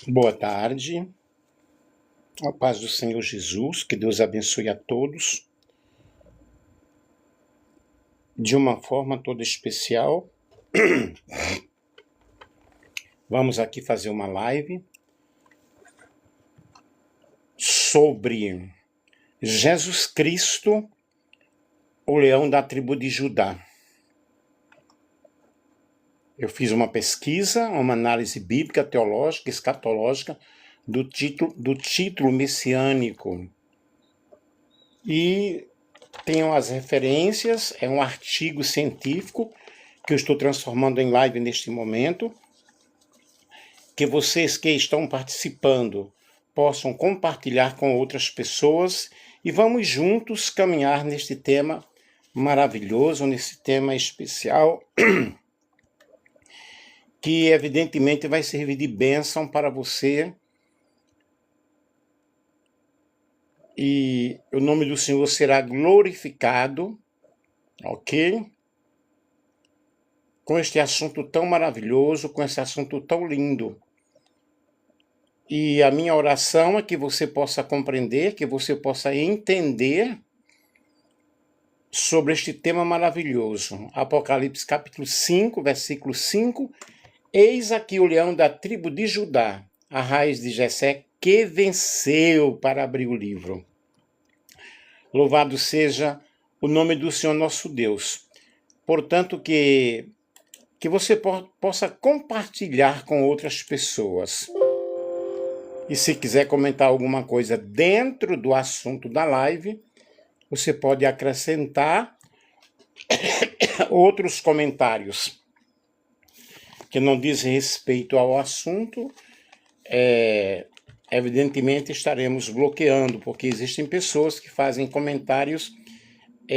Boa tarde, a paz do Senhor Jesus, que Deus abençoe a todos. De uma forma toda especial, vamos aqui fazer uma live sobre Jesus Cristo, o leão da tribo de Judá. Eu fiz uma pesquisa, uma análise bíblica, teológica, escatológica, do título messiânico. E tenho as referências, é um artigo científico que eu estou transformando em live neste momento, que vocês que estão participando possam compartilhar com outras pessoas e vamos juntos caminhar neste tema maravilhoso, nesse tema especial, que evidentemente vai servir de bênção para você. E o nome do Senhor será glorificado, ok? Com este assunto tão maravilhoso, com esse assunto tão lindo. E a minha oração é que você possa compreender, que você possa entender sobre este tema maravilhoso. Apocalipse capítulo 5, versículo 5. Eis aqui o leão da tribo de Judá, a raiz de Jessé, que venceu para abrir o livro. Louvado seja o nome do Senhor nosso Deus. Portanto, que você possa compartilhar com outras pessoas. E se quiser comentar alguma coisa dentro do assunto da live, você pode acrescentar outros comentários que não dizem respeito ao assunto. Evidentemente estaremos bloqueando, porque existem pessoas que fazem comentários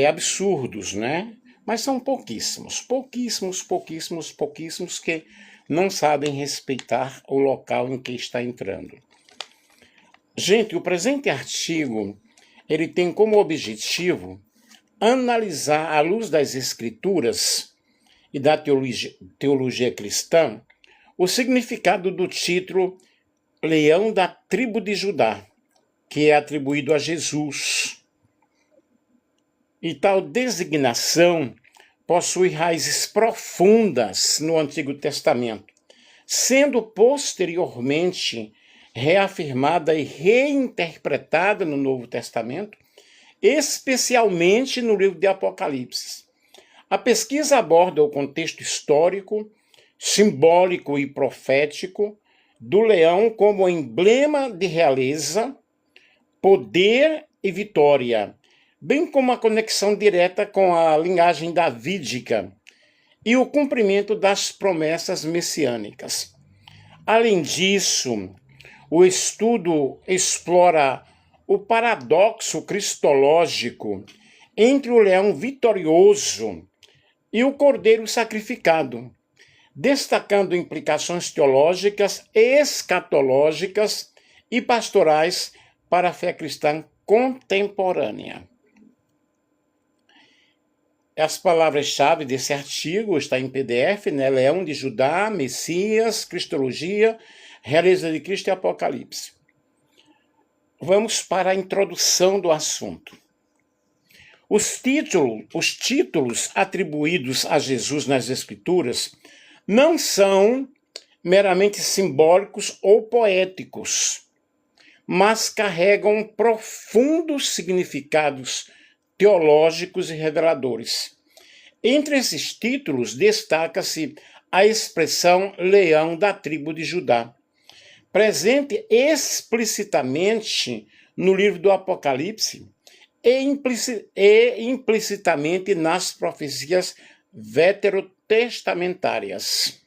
absurdos, né? Mas são pouquíssimos que não sabem respeitar o local em que está entrando. Gente, o presente artigo, ele tem como objetivo analisar, à luz das Escrituras e da teologia cristã, o significado do título Leão da tribo de Judá, que é atribuído a Jesus. E tal designação possui raízes profundas no Antigo Testamento, sendo posteriormente reafirmada e reinterpretada no Novo Testamento, especialmente no livro de Apocalipse. A pesquisa aborda o contexto histórico, simbólico e profético do leão como emblema de realeza, poder e vitória, bem como a conexão direta com a linhagem davídica e o cumprimento das promessas messiânicas. Além disso, o estudo explora o paradoxo cristológico entre o leão vitorioso e o cordeiro sacrificado, destacando implicações teológicas, escatológicas e pastorais para a fé cristã contemporânea. As palavras-chave desse artigo estão em PDF, né? Leão de Judá, Messias, Cristologia, Realeza de Cristo e Apocalipse. Vamos para a introdução do assunto. Os títulos atribuídos a Jesus nas Escrituras não são meramente simbólicos ou poéticos, mas carregam profundos significados teológicos e reveladores. Entre esses títulos destaca-se a expressão leão da tribo de Judá, presente explicitamente no livro do Apocalipse e implicitamente nas profecias veterotestamentárias.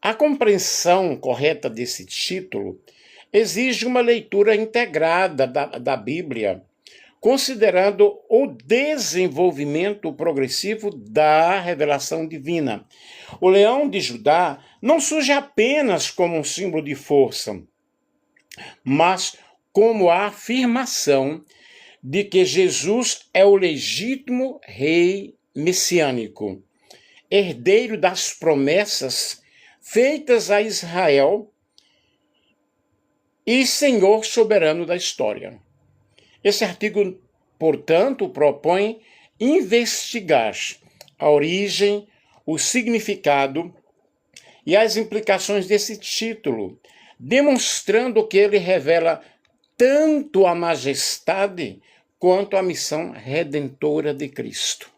A compreensão correta desse título exige uma leitura integrada da Bíblia, considerando o desenvolvimento progressivo da revelação divina. O leão de Judá não surge apenas como um símbolo de força, mas como a afirmação de que Jesus é o legítimo rei messiânico, herdeiro das promessas feitas a Israel e Senhor soberano da história. Esse artigo, portanto, propõe investigar a origem, o significado e as implicações desse título, demonstrando que ele revela tanto a majestade quanto a missão redentora de Cristo.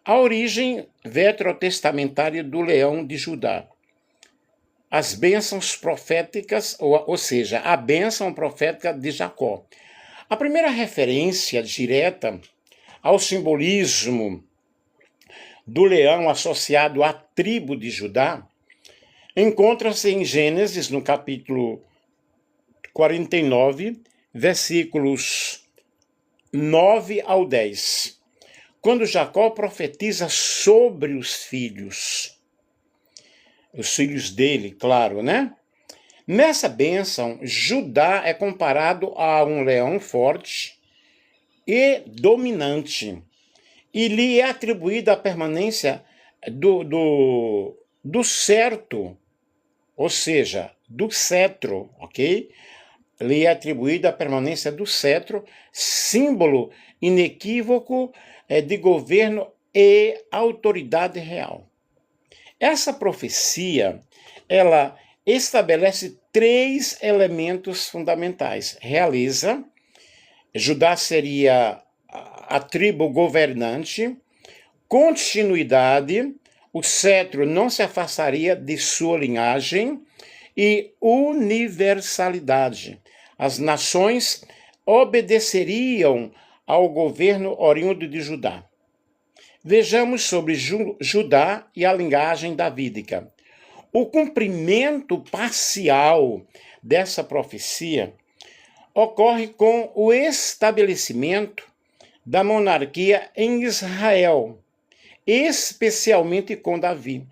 A origem veterotestamentária do leão de Judá. As bênçãos proféticas, ou seja, a bênção profética de Jacó. A primeira referência direta ao simbolismo do leão associado à tribo de Judá encontra-se em Gênesis, no capítulo 49, versículos 9 ao 10, quando Jacó profetiza sobre os filhos dele, claro, né? Nessa bênção, Judá é comparado a um leão forte e dominante, e lhe é atribuída a permanência do certo, ou seja, do cetro, ok? Lhe é atribuída a permanência do cetro, símbolo inequívoco de governo e autoridade real. Essa profecia, ela estabelece 3 elementos fundamentais. Realiza, Judá seria a tribo governante, continuidade, o cetro não se afastaria de sua linhagem, e universalidade. As nações obedeceriam ao governo oriundo de Judá. Vejamos sobre Judá e a linhagem davídica. O cumprimento parcial dessa profecia ocorre com o estabelecimento da monarquia em Israel, especialmente com Davi.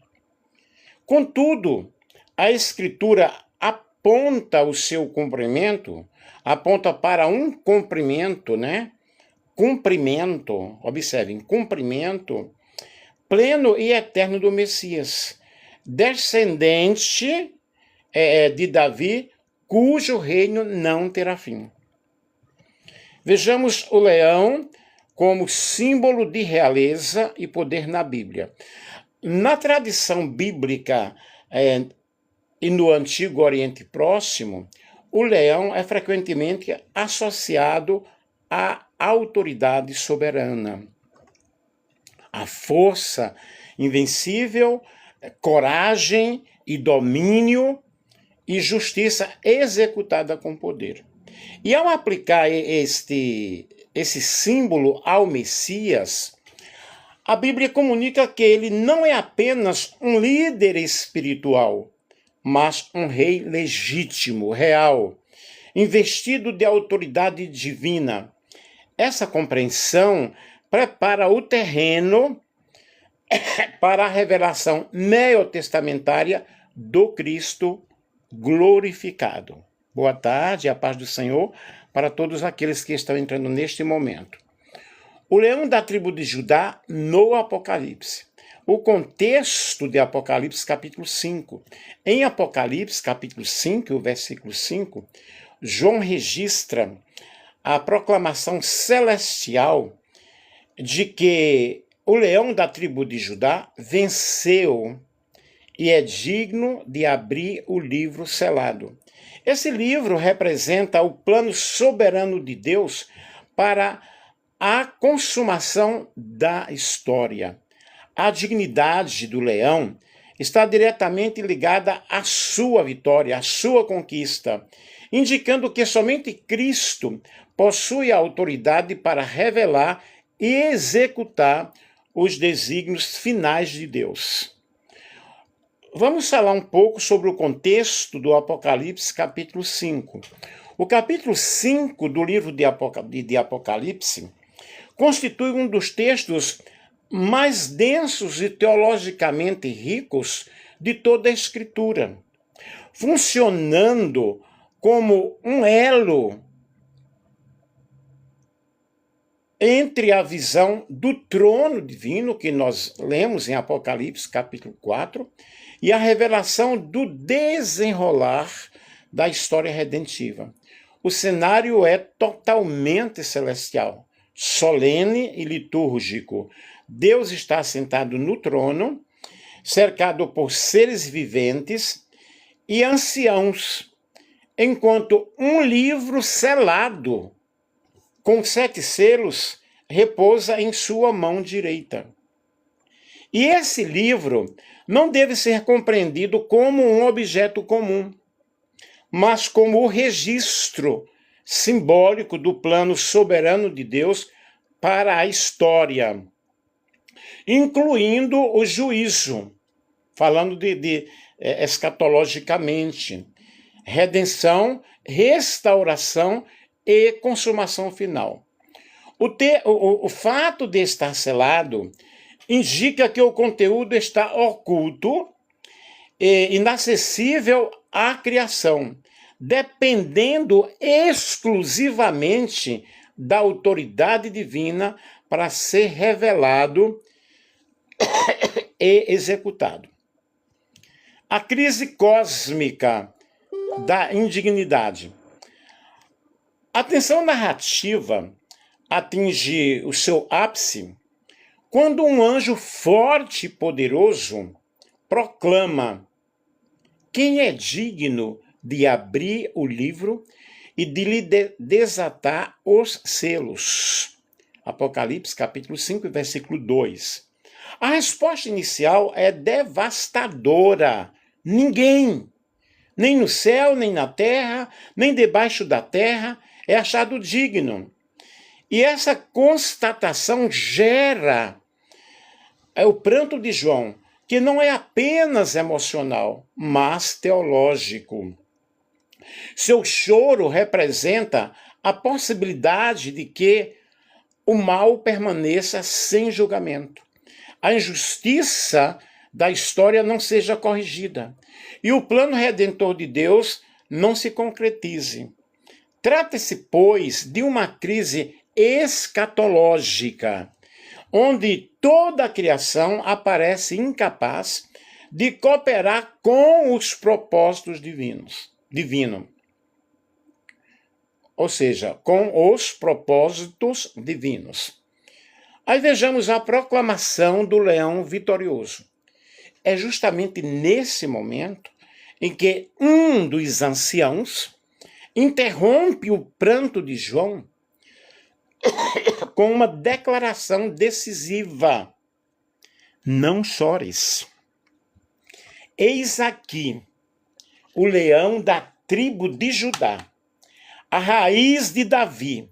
Contudo, a Escritura aponta o seu cumprimento, aponta para um cumprimento, né? Cumprimento, observem, cumprimento pleno e eterno do Messias, descendente de Davi, cujo reino não terá fim. Vejamos o leão como símbolo de realeza e poder na Bíblia. Na tradição bíblica e no Antigo Oriente Próximo, o leão é frequentemente associado à autoridade soberana, à força invencível, coragem e domínio e justiça executada com poder. E ao aplicar esse símbolo ao Messias, a Bíblia comunica que ele não é apenas um líder espiritual, mas um rei legítimo, real, investido de autoridade divina. Essa compreensão prepara o terreno para a revelação neotestamentária do Cristo glorificado. Boa tarde, a paz do Senhor para todos aqueles que estão entrando neste momento. O leão da tribo de Judá no Apocalipse. O contexto de Apocalipse capítulo 5. Em Apocalipse capítulo 5, o versículo 5, João registra a proclamação celestial de que o leão da tribo de Judá venceu e é digno de abrir o livro selado. Esse livro representa o plano soberano de Deus para a consumação da história. A dignidade do leão está diretamente ligada à sua vitória, à sua conquista, indicando que somente Cristo possui a autoridade para revelar e executar os desígnios finais de Deus. Vamos falar um pouco sobre o contexto do Apocalipse, capítulo 5. O capítulo 5 do livro de Apocalipse constitui um dos textos mais densos e teologicamente ricos de toda a Escritura, funcionando como um elo entre a visão do trono divino, que nós lemos em Apocalipse capítulo 4, e a revelação do desenrolar da história redentiva. O cenário é totalmente celestial, solene e litúrgico. Deus está sentado no trono, cercado por seres viventes e anciãos, enquanto um livro selado com 7 selos repousa em sua mão direita. E esse livro não deve ser compreendido como um objeto comum, mas como o registro simbólico do plano soberano de Deus para a história, incluindo o juízo, falando de escatologicamente, redenção, restauração e consumação final. O fato de estar selado indica que o conteúdo está oculto e inacessível à criação, dependendo exclusivamente da autoridade divina para ser revelado e executado. A crise cósmica da indignidade. A tensão narrativa atinge o seu ápice quando um anjo forte e poderoso proclama: quem é digno de abrir o livro e de lhe desatar os selos? Apocalipse capítulo 5, versículo 2. A resposta inicial é devastadora. Ninguém, nem no céu, nem na terra, nem debaixo da terra, é achado digno. E essa constatação gera o pranto de João, que não é apenas emocional, mas teológico. Seu choro representa a possibilidade de que o mal permaneça sem julgamento, a injustiça da história não seja corrigida e o plano redentor de Deus não se concretize. Trata-se, pois, de uma crise escatológica, onde toda a criação aparece incapaz de cooperar com os propósitos divinos. Ou seja, com os propósitos divinos. Aí vejamos a proclamação do leão vitorioso. É justamente nesse momento em que um dos anciãos interrompe o pranto de João com uma declaração decisiva: não chores. Eis aqui o leão da tribo de Judá, a raiz de Davi,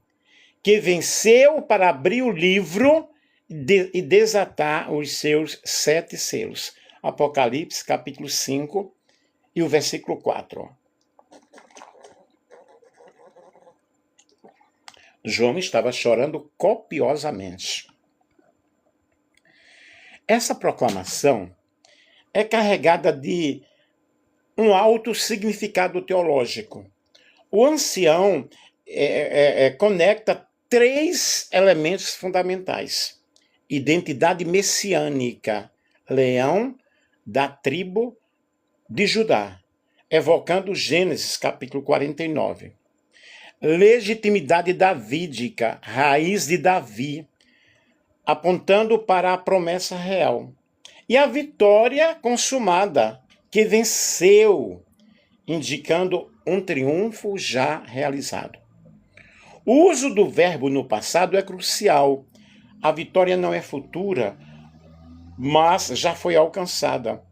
que venceu para abrir o livro e desatar os seus 7 selos. Apocalipse, capítulo 5, e o versículo 4. João estava chorando copiosamente. Essa proclamação é carregada de um alto significado teológico. O ancião conecta 3 elementos fundamentais: identidade messiânica, leão da tribo de Judá, evocando Gênesis capítulo 49. Legitimidade davídica, raiz de Davi, apontando para a promessa real. E a vitória consumada, que venceu, indicando um triunfo já realizado. O uso do verbo no passado é crucial. A vitória não é futura, mas já foi alcançada.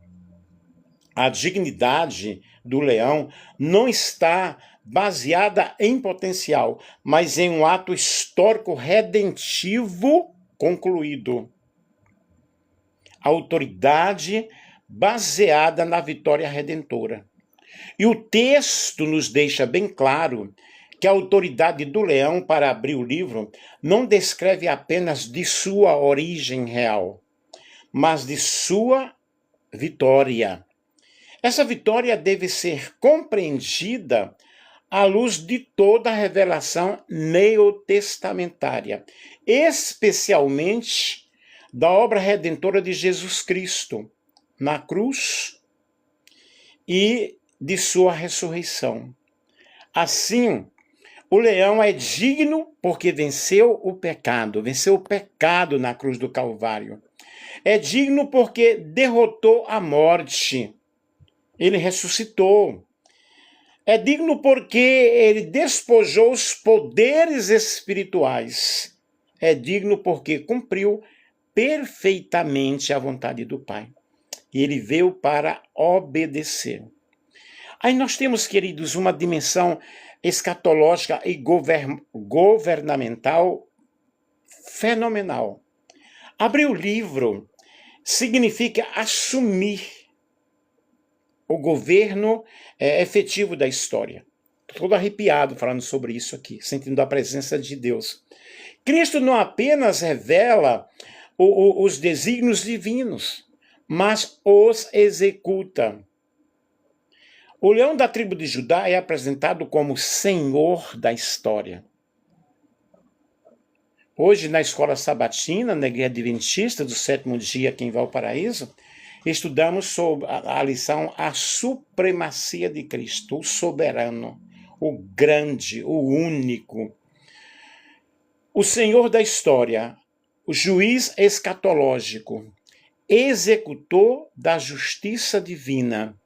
A dignidade do leão não está baseada em potencial, mas em um ato histórico redentivo concluído. A autoridade baseada na vitória redentora. E o texto nos deixa bem claro que a autoridade do leão para abrir o livro não descreve apenas de sua origem real, mas de sua vitória. Essa vitória deve ser compreendida à luz de toda a revelação neotestamentária, especialmente da obra redentora de Jesus Cristo na cruz e de sua ressurreição. Assim, o leão é digno porque venceu o pecado na cruz do Calvário. É digno porque derrotou a morte. Ele ressuscitou. É digno porque ele despojou os poderes espirituais. É digno porque cumpriu perfeitamente a vontade do Pai. E ele veio para obedecer. Aí nós temos, queridos, uma dimensão escatológica e governamental fenomenal. Abrir o livro significa assumir o governo efetivo da história. Estou todo arrepiado falando sobre isso aqui, sentindo a presença de Deus. Cristo não apenas revela os desígnios divinos, mas os executa. O leão da tribo de Judá é apresentado como Senhor da história. Hoje, na escola sabatina, na igreja adventista do sétimo dia aqui em Valparaíso, estudamos sobre a lição A Supremacia de Cristo, o soberano, o grande, o único. O Senhor da história, o juiz escatológico, executor da justiça divina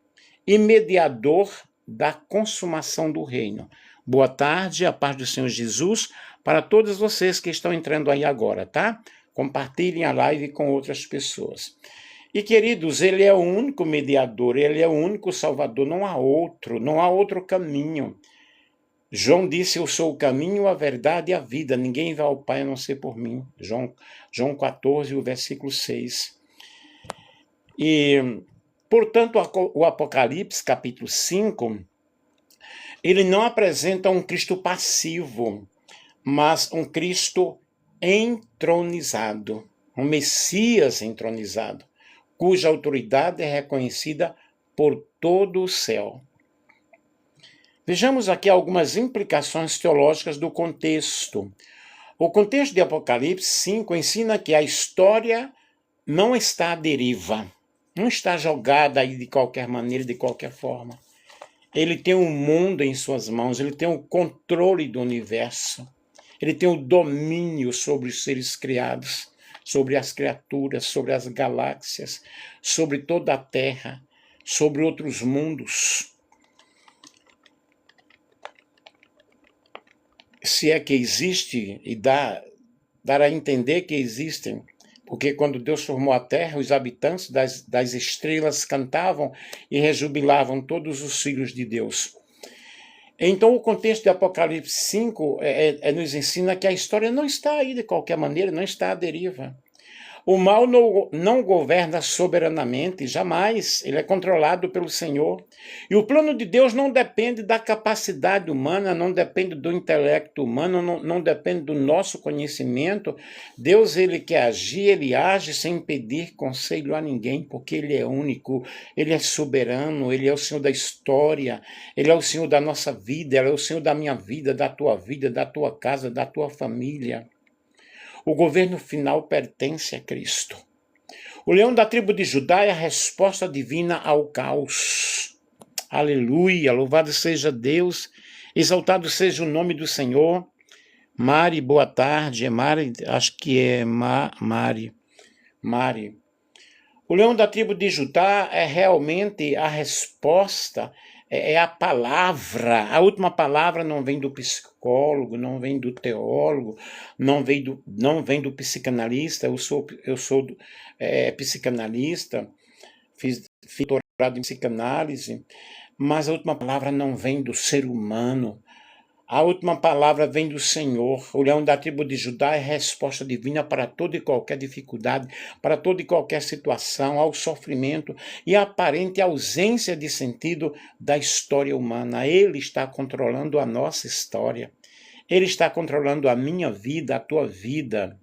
e mediador da consumação do reino. Boa tarde, a paz do Senhor Jesus para todos vocês que estão entrando aí agora, tá? Compartilhem a live com outras pessoas. E, queridos, ele é o único mediador, ele é o único salvador, não há outro caminho. João disse, eu sou o caminho, a verdade e a vida, ninguém vai ao Pai a não ser por mim. João 14, o versículo 6. E, portanto, o Apocalipse, capítulo 5, ele não apresenta um Cristo passivo, mas um Cristo entronizado, um Messias entronizado, cuja autoridade é reconhecida por todo o céu. Vejamos aqui algumas implicações teológicas do contexto. O contexto de Apocalipse 5 ensina que a história não está à deriva, não está jogada aí de qualquer maneira, de qualquer forma. Ele tem um mundo em suas mãos, ele tem o controle do universo, ele tem o domínio sobre os seres criados, sobre as criaturas, sobre as galáxias, sobre toda a Terra, sobre outros mundos. Se é que existe, e dar a entender que existem, porque quando Deus formou a terra, os habitantes das estrelas cantavam e rejubilavam todos os filhos de Deus. Então o contexto de Apocalipse 5 nos ensina que a história não está aí de qualquer maneira, não está à deriva. O mal não governa soberanamente, jamais. Ele é controlado pelo Senhor. E o plano de Deus não depende da capacidade humana, não depende do intelecto humano, não depende do nosso conhecimento. Deus, ele quer agir, ele age sem pedir conselho a ninguém, porque ele é único, ele é soberano, ele é o Senhor da história, ele é o Senhor da nossa vida, ele é o Senhor da minha vida, da tua casa, da tua família. O governo final pertence a Cristo. O leão da tribo de Judá é a resposta divina ao caos. Aleluia, louvado seja Deus, exaltado seja o nome do Senhor. Mari, boa tarde, Mari, acho que é Mari. O leão da tribo de Judá é realmente a resposta, é a palavra. A última palavra não vem do psicólogo, não vem do teólogo, não vem do psicanalista. Eu sou psicanalista, fiz doutorado em psicanálise, mas a última palavra não vem do ser humano. A última palavra vem do Senhor. O leão da tribo de Judá é resposta divina para toda e qualquer dificuldade, para toda e qualquer situação, ao sofrimento e à aparente ausência de sentido da história humana. Ele está controlando a nossa história. Ele está controlando a minha vida, a tua vida.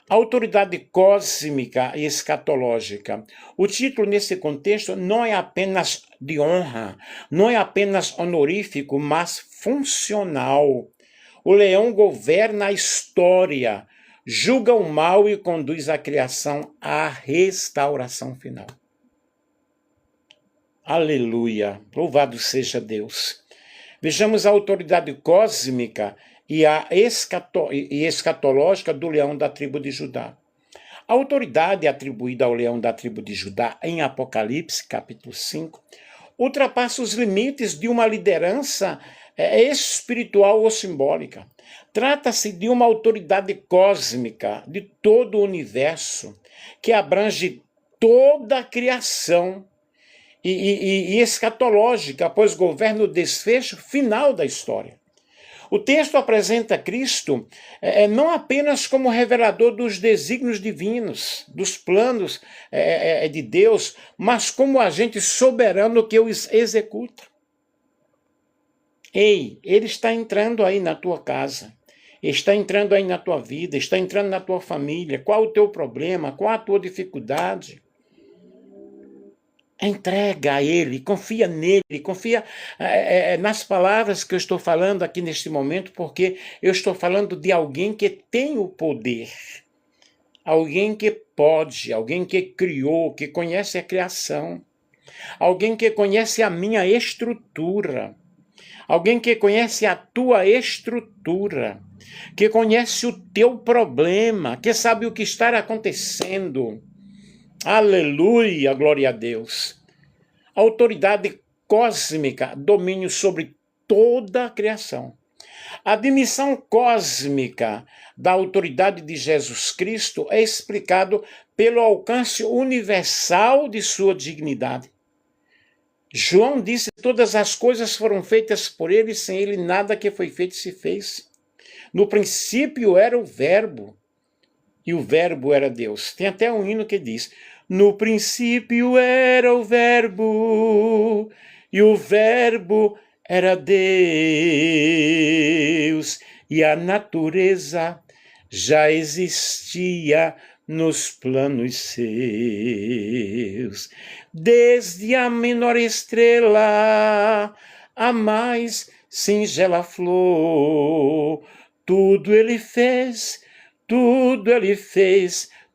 Autoridade cósmica e escatológica. O título nesse contexto não é apenas de honra, não é apenas honorífico, mas funcional. O leão governa a história, julga o mal e conduz a criação à restauração final. Aleluia! Louvado seja Deus! Vejamos a autoridade cósmica e a escatológica do leão da tribo de Judá. A autoridade atribuída ao leão da tribo de Judá em Apocalipse, capítulo 5, ultrapassa os limites de uma liderança espiritual ou simbólica. Trata-se de uma autoridade cósmica de todo o universo, que abrange toda a criação e escatológica, pois governa o desfecho final da história. O texto apresenta Cristo não apenas como revelador dos desígnios divinos, dos planos de Deus, mas como agente soberano que os executa. Ei, ele está entrando aí na tua casa, está entrando aí na tua vida, está entrando na tua família. Qual o teu problema? Qual a tua dificuldade? Entrega a ele, confia nele, confia nas palavras que eu estou falando aqui neste momento, porque eu estou falando de alguém que tem o poder, alguém que pode, alguém que criou, que conhece a criação, alguém que conhece a minha estrutura, alguém que conhece a tua estrutura, que conhece o teu problema, que sabe o que está acontecendo. Aleluia, glória a Deus. Autoridade cósmica, domínio sobre toda a criação. A admissão cósmica da autoridade de Jesus Cristo é explicado pelo alcance universal de sua dignidade. João disse: todas as coisas foram feitas por ele, e sem ele nada que foi feito se fez. No princípio era o Verbo, e o Verbo era Deus. Tem até um hino que diz: no princípio era o Verbo, e o Verbo era Deus, e a natureza já existia nos planos seus. Desde a menor estrela, a mais singela flor, tudo ele fez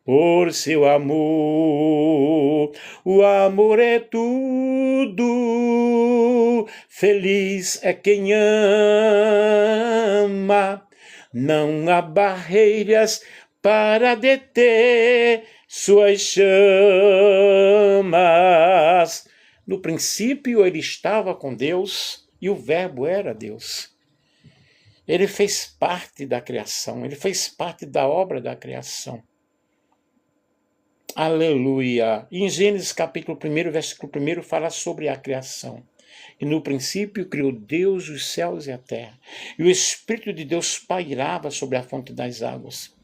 por seu amor. O amor é tudo, feliz é quem ama. Não há barreiras para deter suas chamas. No princípio ele estava com Deus e o Verbo era Deus. Ele fez parte da criação, ele fez parte da obra da criação. Aleluia! Em Gênesis capítulo 1, versículo 1, fala sobre a criação. E no princípio criou Deus os céus e a terra. E o Espírito de Deus pairava sobre a fonte das águas.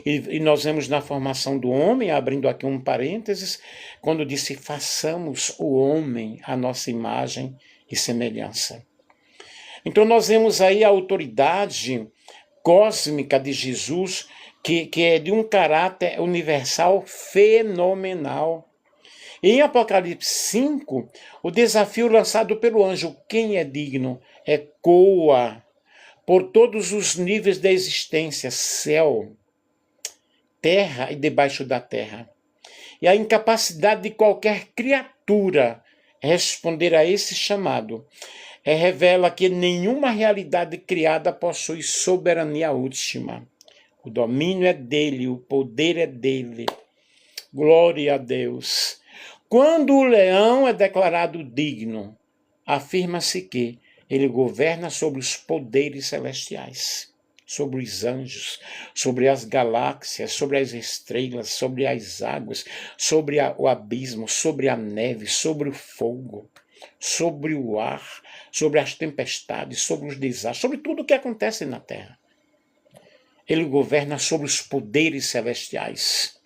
E nós vemos na formação do homem, abrindo aqui um parênteses, quando disse: façamos o homem à nossa imagem e semelhança. Então nós vemos aí a autoridade cósmica de Jesus, que é de um caráter universal fenomenal. Em Apocalipse 5, o desafio lançado pelo anjo, quem é digno, ecoa por todos os níveis da existência, céu, terra e debaixo da terra. E a incapacidade de qualquer criatura responder a esse chamado revela que nenhuma realidade criada possui soberania última. O domínio é dele, o poder é dele. Glória a Deus. Quando o leão é declarado digno, afirma-se que ele governa sobre os poderes celestiais, sobre os anjos, sobre as galáxias, sobre as estrelas, sobre as águas, sobre o abismo, sobre a neve, sobre o fogo, sobre o ar, sobre as tempestades, sobre os desastres, sobre tudo o que acontece na terra. Ele governa sobre os poderes celestiais.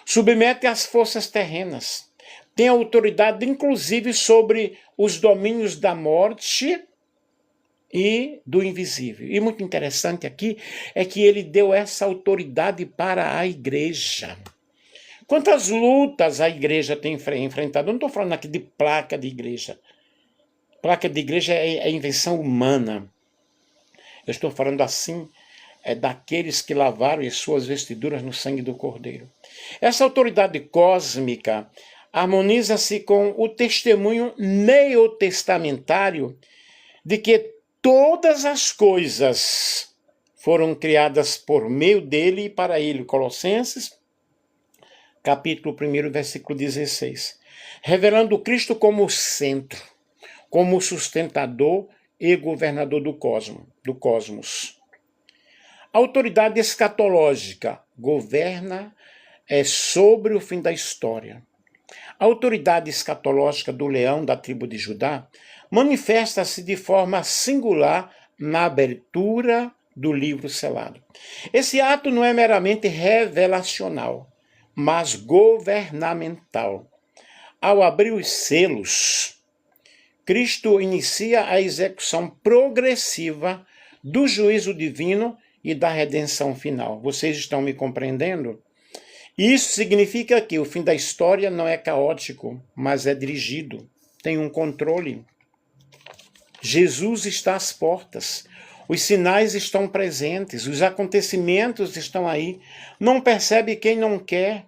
Submete às forças terrenas. Tem autoridade, inclusive, sobre os domínios da morte e do invisível. E muito interessante aqui é que ele deu essa autoridade para a igreja. Quantas lutas a igreja tem enfrentado? Eu não estou falando aqui de placa de igreja. Placa de igreja é invenção humana. Eu estou falando assim, daqueles que lavaram as suas vestiduras no sangue do Cordeiro. Essa autoridade cósmica harmoniza-se com o testemunho neotestamentário de que todas as coisas foram criadas por meio dele e para ele. Colossenses, capítulo 1, versículo 16. Revelando Cristo como o centro, como o sustentador e governador do cosmos. A autoridade escatológica governa sobre o fim da história. A autoridade escatológica do leão da tribo de Judá manifesta-se de forma singular na abertura do livro selado. Esse ato não é meramente revelacional, mas governamental. Ao abrir os selos, Cristo inicia a execução progressiva do juízo divino e da redenção final. Vocês estão me compreendendo? Isso significa que o fim da história não é caótico, mas é dirigido, tem um controle. Jesus está às portas, os sinais estão presentes, os acontecimentos estão aí. Não percebe quem não quer.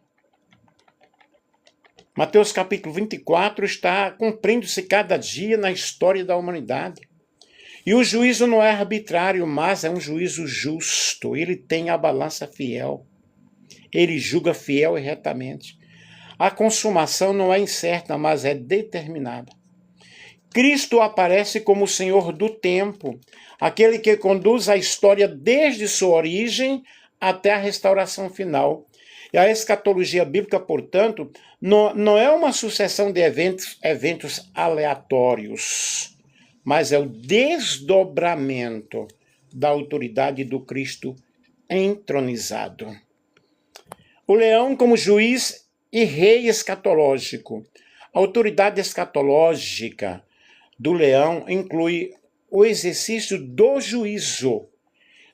Mateus capítulo 24 está cumprindo-se cada dia na história da humanidade. E o juízo não é arbitrário, mas é um juízo justo. Ele tem a balança fiel. Ele julga fiel e retamente. A consumação não é incerta, mas é determinada. Cristo aparece como o Senhor do tempo, aquele que conduz a história desde sua origem até a restauração final. E a escatologia bíblica, portanto, não é uma sucessão de eventos aleatórios, mas é o desdobramento da autoridade do Cristo entronizado. O leão como juiz e rei escatológico. A autoridade escatológica do leão inclui o exercício do juízo.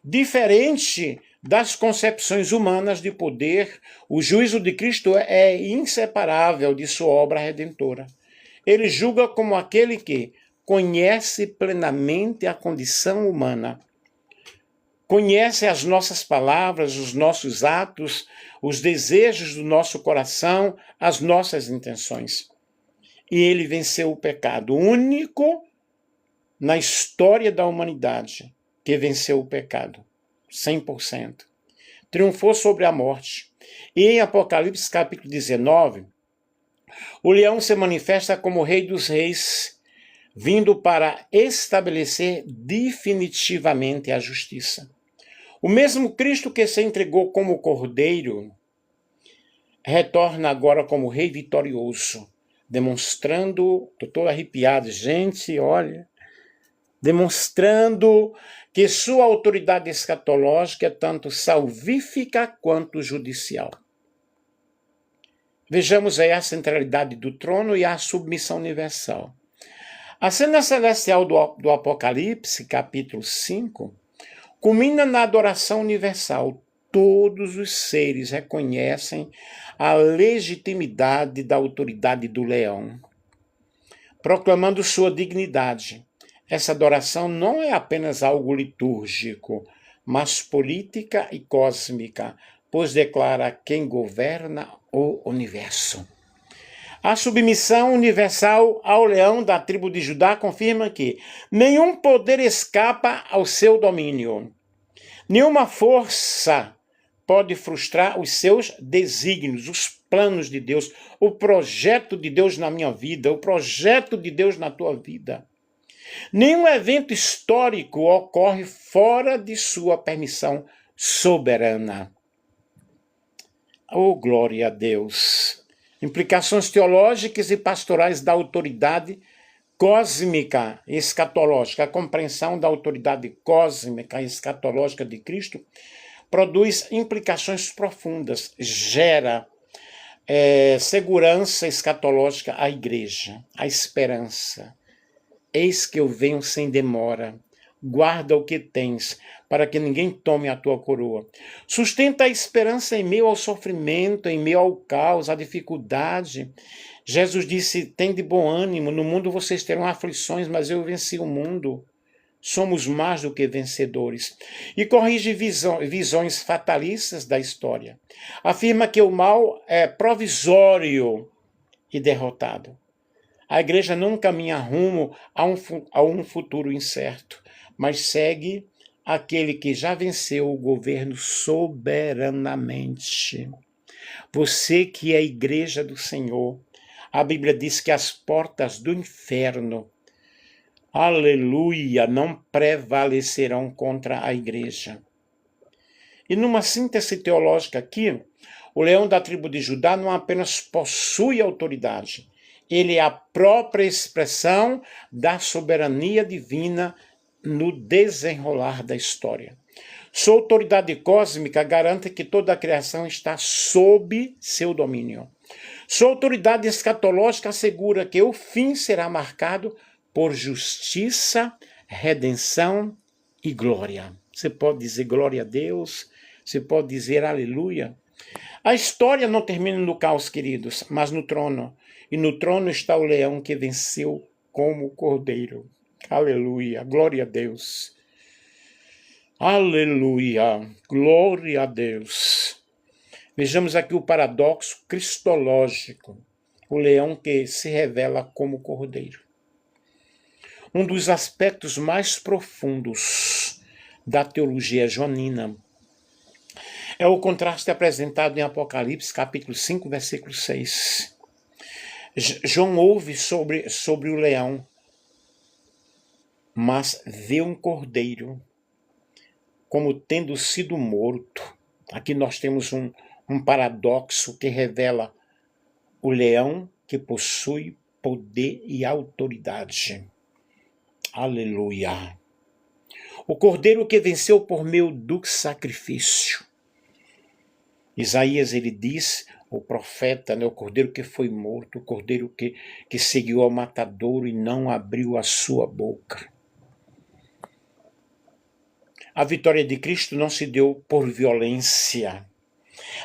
Diferente das concepções humanas de poder, o juízo de Cristo é inseparável de sua obra redentora. Ele julga como aquele que conhece plenamente a condição humana, conhece as nossas palavras, os nossos atos, os desejos do nosso coração, as nossas intenções. E ele venceu o pecado, único na história da humanidade que venceu o pecado, 100%. Triunfou sobre a morte. E em Apocalipse capítulo 19, o leão se manifesta como Rei dos Reis, vindo para estabelecer definitivamente a justiça. O mesmo Cristo que se entregou como Cordeiro retorna agora como Rei vitorioso, demonstrando, estou todo arrepiado, gente, olha, demonstrando que sua autoridade escatológica é tanto salvífica quanto judicial. Vejamos aí a centralidade do trono e a submissão universal. A cena celestial do Apocalipse, capítulo 5, culmina na adoração universal. Todos os seres reconhecem a legitimidade da autoridade do leão, proclamando sua dignidade. Essa adoração não é apenas algo litúrgico, mas política e cósmica, pois declara quem governa o universo. A submissão universal ao leão da tribo de Judá confirma que nenhum poder escapa ao seu domínio. Nenhuma força pode frustrar os seus desígnios, os planos de Deus, o projeto de Deus na minha vida, o projeto de Deus na tua vida. Nenhum evento histórico ocorre fora de sua permissão soberana. Oh, glória a Deus! Implicações teológicas e pastorais da autoridade cósmica e escatológica. A compreensão da autoridade cósmica e escatológica de Cristo produz implicações profundas, gera segurança escatológica à igreja, a esperança. Eis que eu venho sem demora. guarda o que tens, para que ninguém tome a tua coroa. Sustenta a esperança em meio ao sofrimento, em meio ao caos, à dificuldade. Jesus disse, tem de bom ânimo, no mundo vocês terão aflições, mas eu venci o mundo. Somos mais do que vencedores. E corrige visões fatalistas da história. Afirma que o mal é provisório e derrotado. A igreja não caminha rumo a um futuro incerto, mas segue aquele que já venceu o governo soberanamente. Você que é a igreja do Senhor, a Bíblia diz que as portas do inferno, aleluia, não prevalecerão contra a igreja. E numa síntese teológica aqui, o leão da tribo de Judá não apenas possui autoridade, ele é a própria expressão da soberania divina no desenrolar da história. Sua autoridade cósmica garante que toda a criação está sob seu domínio. Sua autoridade escatológica assegura que o fim será marcado por justiça, redenção e glória. Você pode dizer glória a Deus, você pode dizer aleluia. A história não termina no caos, queridos, mas no trono. E no trono está o leão que venceu como cordeiro. Aleluia, glória a Deus. Aleluia, glória a Deus. Vejamos aqui o paradoxo cristológico. O leão que se revela como cordeiro. Um dos aspectos mais profundos da teologia joanina é o contraste apresentado em Apocalipse, capítulo 5, versículo 6. João ouve sobre o leão, mas vê um cordeiro como tendo sido morto. Aqui nós temos um paradoxo que revela o leão que possui poder e autoridade. Aleluia. O cordeiro que venceu por meio do sacrifício. Isaías, ele diz, o profeta, o cordeiro que foi morto, o cordeiro que seguiu ao matadouro e não abriu a sua boca. A vitória de Cristo não se deu por violência,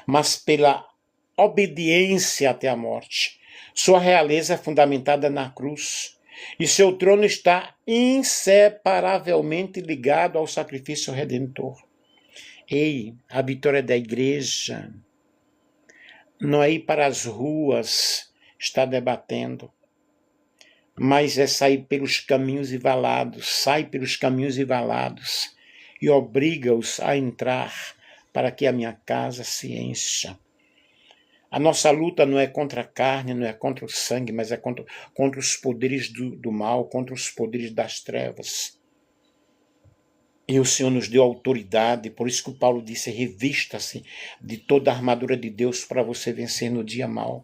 mas pela obediência até a morte. Sua realeza é fundamentada na cruz, e seu trono está inseparavelmente ligado ao sacrifício redentor. Ei, a vitória da igreja não é ir para as ruas, estar debatendo, mas é sair pelos caminhos e valados, sai pelos caminhos e valados e obriga-os a entrar para que a minha casa se encha. A nossa luta não é contra a carne, não é contra o sangue, mas é contra os poderes do mal, contra os poderes das trevas. E o Senhor nos deu autoridade, por isso que o Paulo disse, revista-se de toda a armadura de Deus para você vencer no dia mau.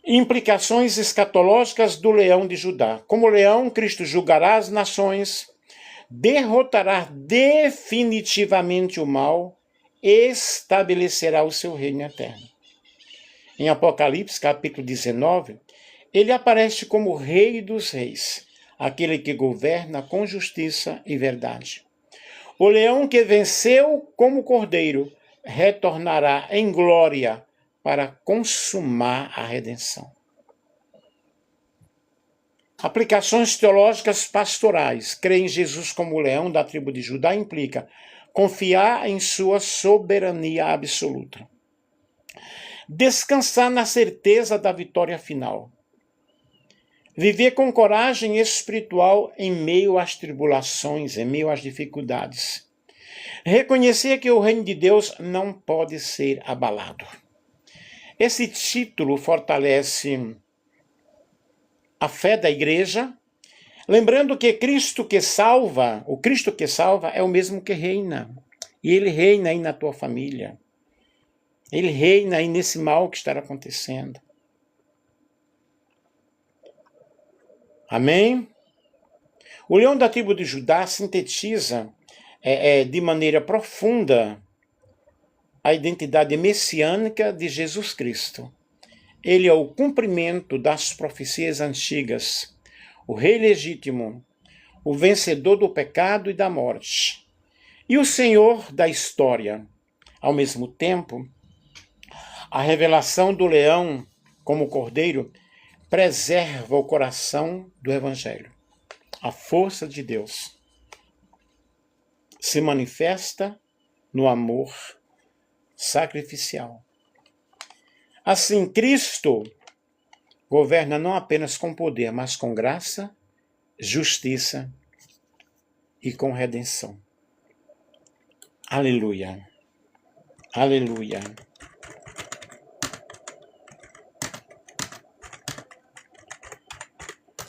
Implicações escatológicas do leão de Judá. Como leão, Cristo julgará as nações, derrotará definitivamente o mal, estabelecerá o seu reino eterno. Em Apocalipse, capítulo 19, ele aparece como Rei dos Reis, aquele que governa com justiça e verdade. O leão que venceu como cordeiro retornará em glória para consumar a redenção. Aplicações teológicas pastorais. Crer em Jesus como leão da tribo de Judá implica confiar em sua soberania absoluta. Descansar na certeza da vitória final. Viver com coragem espiritual em meio às tribulações, em meio às dificuldades. Reconhecer que o reino de Deus não pode ser abalado. Esse título fortalece a fé da igreja, lembrando que o Cristo que salva é o mesmo que reina. E ele reina aí na tua família. Ele reina aí nesse mal que está acontecendo. Amém? O leão da tribo de Judá sintetiza de maneira profunda a identidade messiânica de Jesus Cristo. Ele é o cumprimento das profecias antigas, o rei legítimo, o vencedor do pecado e da morte, e o Senhor da história. Ao mesmo tempo, a revelação do leão como cordeiro preserva o coração do Evangelho. A força de Deus se manifesta no amor sacrificial. Assim, Cristo governa não apenas com poder, mas com graça, justiça e com redenção. Aleluia. Aleluia.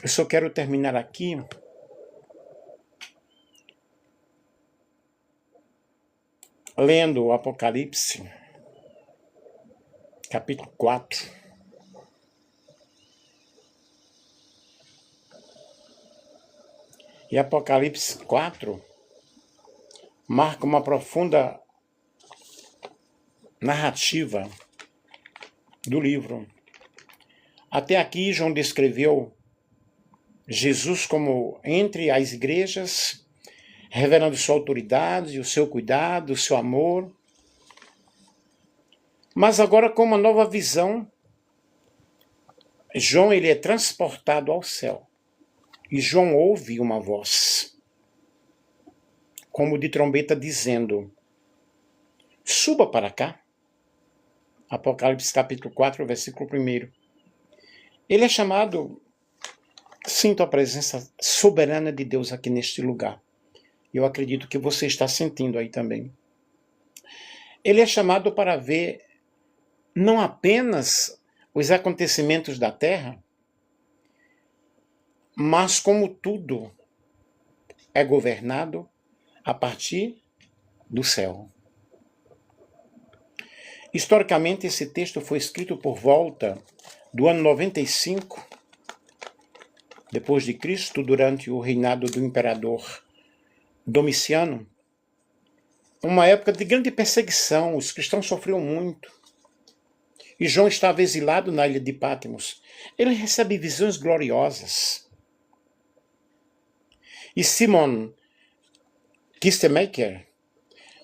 Eu só quero terminar aqui lendo o Apocalipse, capítulo 4. E Apocalipse 4 marca uma profunda narrativa do livro. Até aqui, João descreveu Jesus como entre as igrejas, revelando sua autoridade, o seu cuidado, o seu amor. Mas agora, com uma nova visão, João ele é transportado ao céu. E João ouve uma voz, como de trombeta, dizendo: suba para cá. Apocalipse capítulo 4, versículo 1. Ele é chamado, sinto a presença soberana de Deus aqui neste lugar. Eu acredito que você está sentindo aí também. Ele é chamado para ver não apenas os acontecimentos da terra, mas como tudo é governado a partir do céu. Historicamente, esse texto foi escrito por volta do ano 95, depois de Cristo, durante o reinado do imperador Domiciano. Uma época de grande perseguição, os cristãos sofriam muito. E João estava exilado na ilha de Patmos. Ele recebe visões gloriosas. E Simon Kistemaker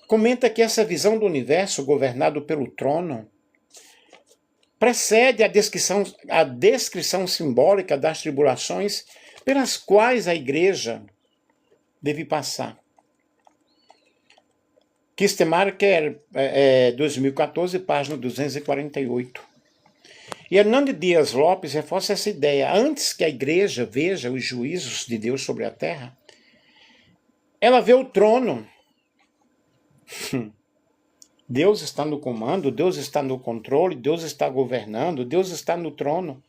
comenta que essa visão do universo governado pelo trono precede a descrição simbólica das tribulações pelas quais a igreja deve passar. Kistemaker, 2014, página 248. E Hernando Dias Lopes reforça essa ideia. Antes que a igreja veja os juízos de Deus sobre a terra, ela vê o trono. Deus está no comando, Deus está no controle, Deus está governando, Deus está no trono.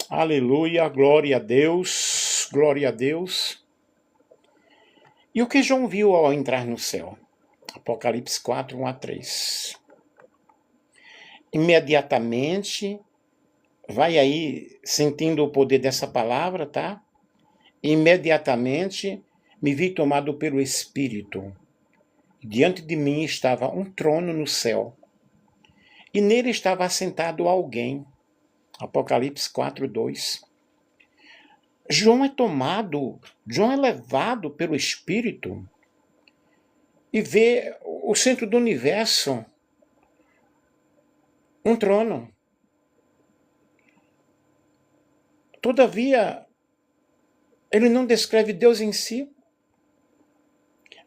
Aleluia, glória a Deus, glória a Deus. E o que João viu ao entrar no céu? Apocalipse 4, 1 a 3. Imediatamente, vai aí sentindo o poder dessa palavra, tá? Imediatamente me vi tomado pelo Espírito. Diante de mim estava um trono no céu, e nele estava assentado alguém. Apocalipse 4, 2. João é levado pelo Espírito e vê o centro do universo, um trono. Todavia, ele não descreve Deus em si.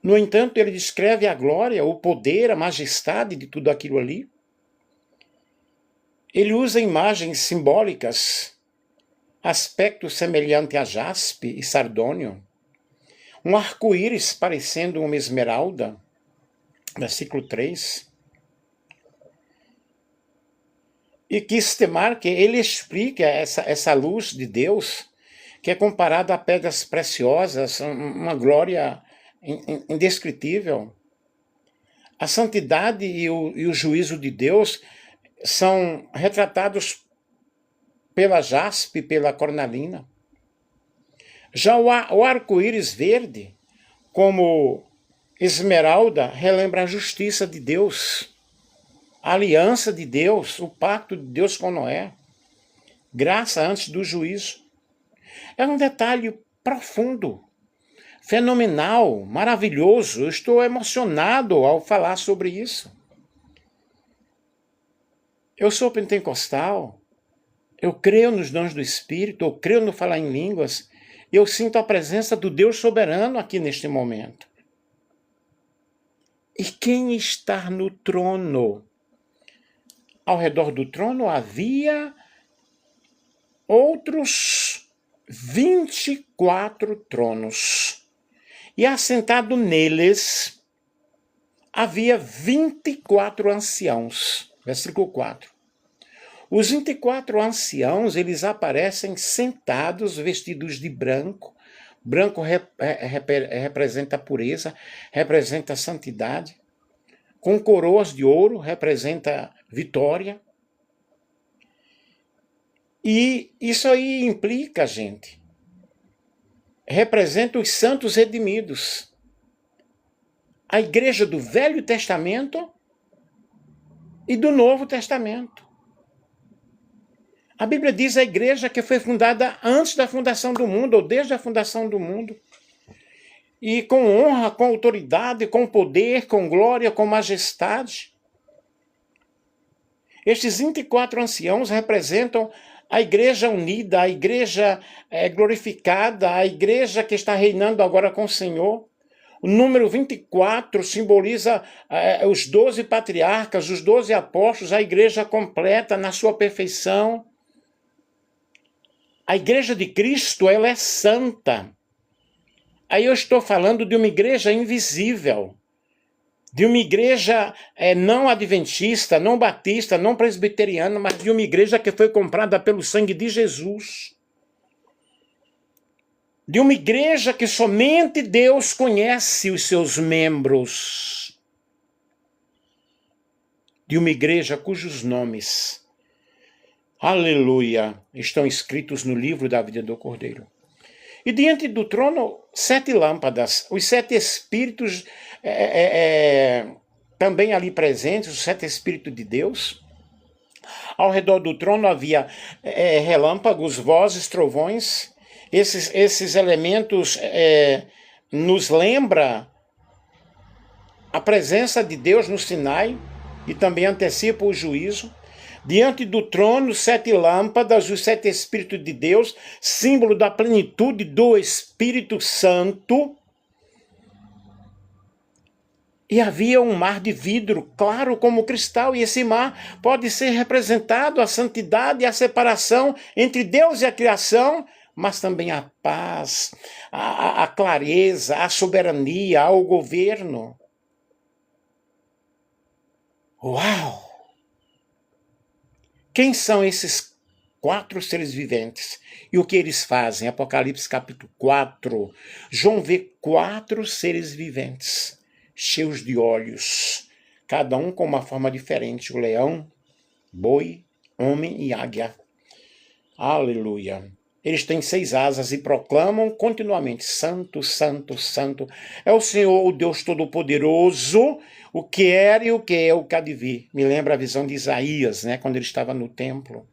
No entanto, ele descreve a glória, o poder, a majestade de tudo aquilo ali. Ele usa imagens simbólicas, aspecto semelhante a jaspe e sardônio, um arco-íris parecendo uma esmeralda, versículo 3. E Kistemaker, ele explica essa luz de Deus, que é comparada a pedras preciosas, uma glória indescritível. A santidade e o juízo de Deus são retratados pela jaspe, pela cornalina. Já o arco-íris verde, como esmeralda, relembra a justiça de Deus, a aliança de Deus, o pacto de Deus com Noé. Graça antes do juízo. É um detalhe profundo, fenomenal, maravilhoso. Eu estou emocionado ao falar sobre isso. Eu sou pentecostal, eu creio nos dons do Espírito, eu creio no falar em línguas, e eu sinto a presença do Deus soberano aqui neste momento. E quem está no trono? Ao redor do trono havia outros 24 tronos. E assentado neles havia 24 anciãos. Versículo 4. Os 24 anciãos, eles aparecem sentados, vestidos de branco. Branco representa a pureza, representa a santidade. Com coroas de ouro, representa vitória. E isso aí implica, gente, representa os santos redimidos. A igreja do Velho Testamento e do Novo Testamento. A Bíblia diz a igreja que foi fundada antes da fundação do mundo, ou desde a fundação do mundo. E com honra, com autoridade, com poder, com glória, com majestade. Estes 24 anciãos representam a igreja unida, a igreja glorificada, a igreja que está reinando agora com o Senhor. O número 24 simboliza os 12 patriarcas, os 12 apóstolos, a igreja completa na sua perfeição. A igreja de Cristo, ela é santa. Aí eu estou falando de uma igreja invisível, de uma igreja não adventista, não batista, não presbiteriana, mas de uma igreja que foi comprada pelo sangue de Jesus. De uma igreja que somente Deus conhece os seus membros. De uma igreja cujos nomes, aleluia, estão escritos no livro da vida do Cordeiro. E diante do trono, 7 lâmpadas, os 7 espíritos também ali presentes, os 7 espíritos de Deus. Ao redor do trono havia relâmpagos, vozes, trovões. Esses elementos nos lembra a presença de Deus no Sinai e também antecipa o juízo. Diante do trono, 7 lâmpadas, os 7 Espíritos de Deus, símbolo da plenitude do Espírito Santo. E havia um mar de vidro, claro como cristal, e esse mar pode ser representado a santidade e a separação entre Deus e a criação, mas também a paz, a clareza, a soberania, o governo. Uau! Quem são esses 4 seres viventes? E o que eles fazem? Apocalipse capítulo 4. João vê 4 seres viventes, cheios de olhos, cada um com uma forma diferente. O leão, boi, homem e águia. Aleluia. Eles têm 6 asas e proclamam continuamente: Santo, Santo, Santo. É o Senhor, o Deus Todo-Poderoso, o que era e o que é, o que há de vir. Me lembra a visão de Isaías, né, quando ele estava no templo.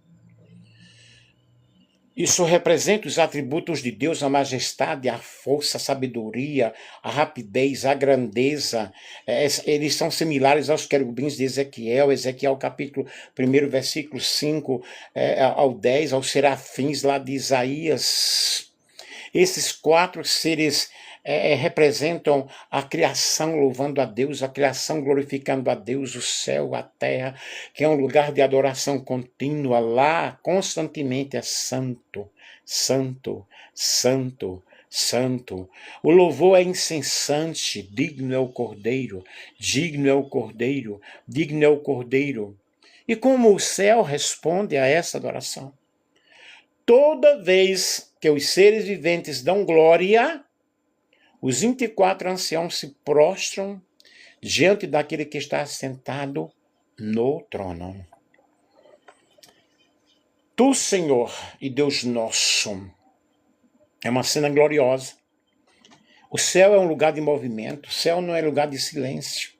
Isso representa os atributos de Deus, a majestade, a força, a sabedoria, a rapidez, a grandeza. Eles são similares aos querubins de Ezequiel, Ezequiel capítulo 1, versículo 5 ao 10, aos serafins lá de Isaías. Esses 4 seres representam a criação louvando a Deus, a criação glorificando a Deus, o céu, a terra, que é um lugar de adoração contínua. Lá, constantemente, é santo, santo, santo, santo. O louvor é incessante. Digno é o Cordeiro, digno é o Cordeiro, digno é o Cordeiro. E como o céu responde a essa adoração? Toda vez que os seres viventes dão glória, os 24 anciãos se prostram diante daquele que está sentado no trono. Tu, Senhor e Deus nosso, é uma cena gloriosa. O céu é um lugar de movimento, o céu não é lugar de silêncio.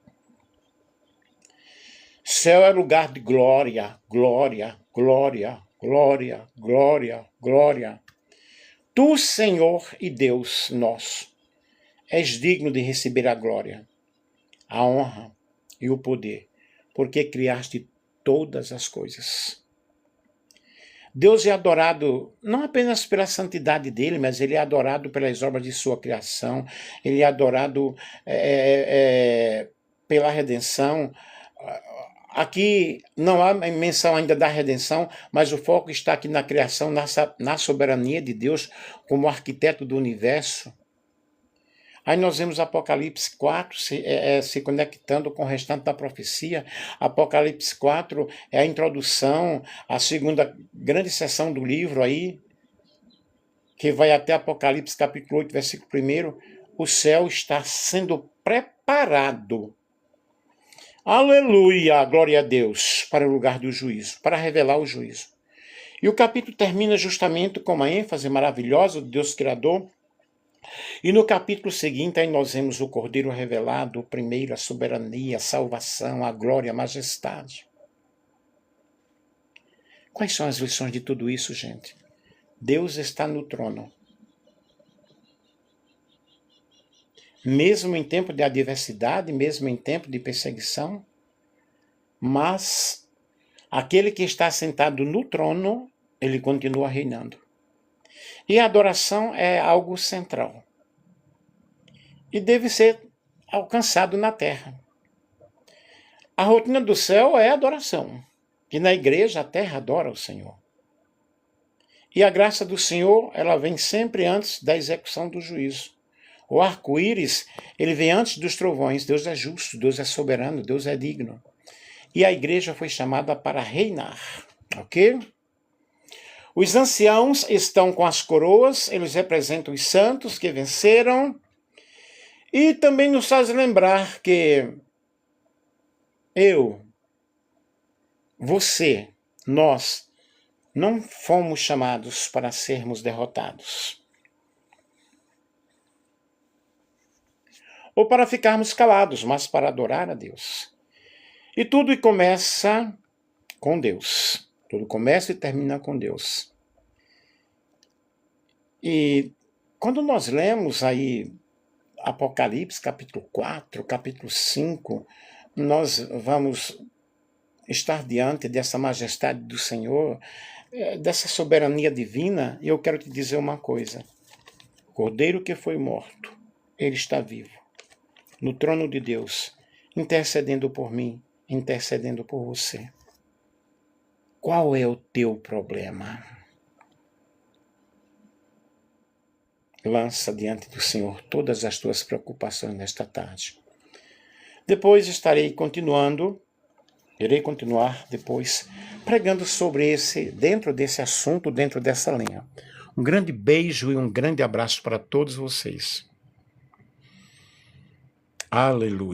O céu é lugar de glória, glória, glória, glória, glória, glória. Tu, Senhor e Deus nosso, és digno de receber a glória, a honra e o poder, porque criaste todas as coisas. Deus é adorado não apenas pela santidade dele, mas ele é adorado pelas obras de sua criação, ele é adorado pela redenção. Aqui não há menção ainda da redenção, mas o foco está aqui na criação, na soberania de Deus como arquiteto do universo. Aí nós vemos Apocalipse 4 se conectando com o restante da profecia. Apocalipse 4 é a introdução, a segunda grande seção do livro aí, que vai até Apocalipse capítulo 8, versículo 1. O céu está sendo preparado. Aleluia, glória a Deus, para o lugar do juízo, para revelar o juízo. E o capítulo termina justamente com uma ênfase maravilhosa do Deus Criador. E no capítulo seguinte, aí nós vemos o Cordeiro revelado, o primeiro, a soberania, a salvação, a glória, a majestade. Quais são as lições de tudo isso, gente? Deus está no trono. Mesmo em tempo de adversidade, mesmo em tempo de perseguição, mas aquele que está sentado no trono, ele continua reinando. E a adoração é algo central. E deve ser alcançado na terra. A rotina do céu é adoração. E na igreja a terra adora o Senhor. E a graça do Senhor, ela vem sempre antes da execução do juízo. O arco-íris, ele vem antes dos trovões. Deus é justo, Deus é soberano, Deus é digno. E a igreja foi chamada para reinar. Ok? Os anciãos estão com as coroas, eles representam os santos que venceram. E também nos faz lembrar que eu, você, nós, não fomos chamados para sermos derrotados. Ou para ficarmos calados, mas para adorar a Deus. E tudo começa com Deus. Tudo começa e termina com Deus. E quando nós lemos aí Apocalipse, capítulo 4, capítulo 5, nós vamos estar diante dessa majestade do Senhor, dessa soberania divina, e eu quero te dizer uma coisa. O Cordeiro que foi morto, ele está vivo, no trono de Deus, intercedendo por mim, intercedendo por você. Qual é o teu problema? Lança diante do Senhor todas as tuas preocupações nesta tarde. Depois irei continuar depois pregando sobre dentro desse assunto, dentro dessa linha. Um grande beijo e um grande abraço para todos vocês. Aleluia.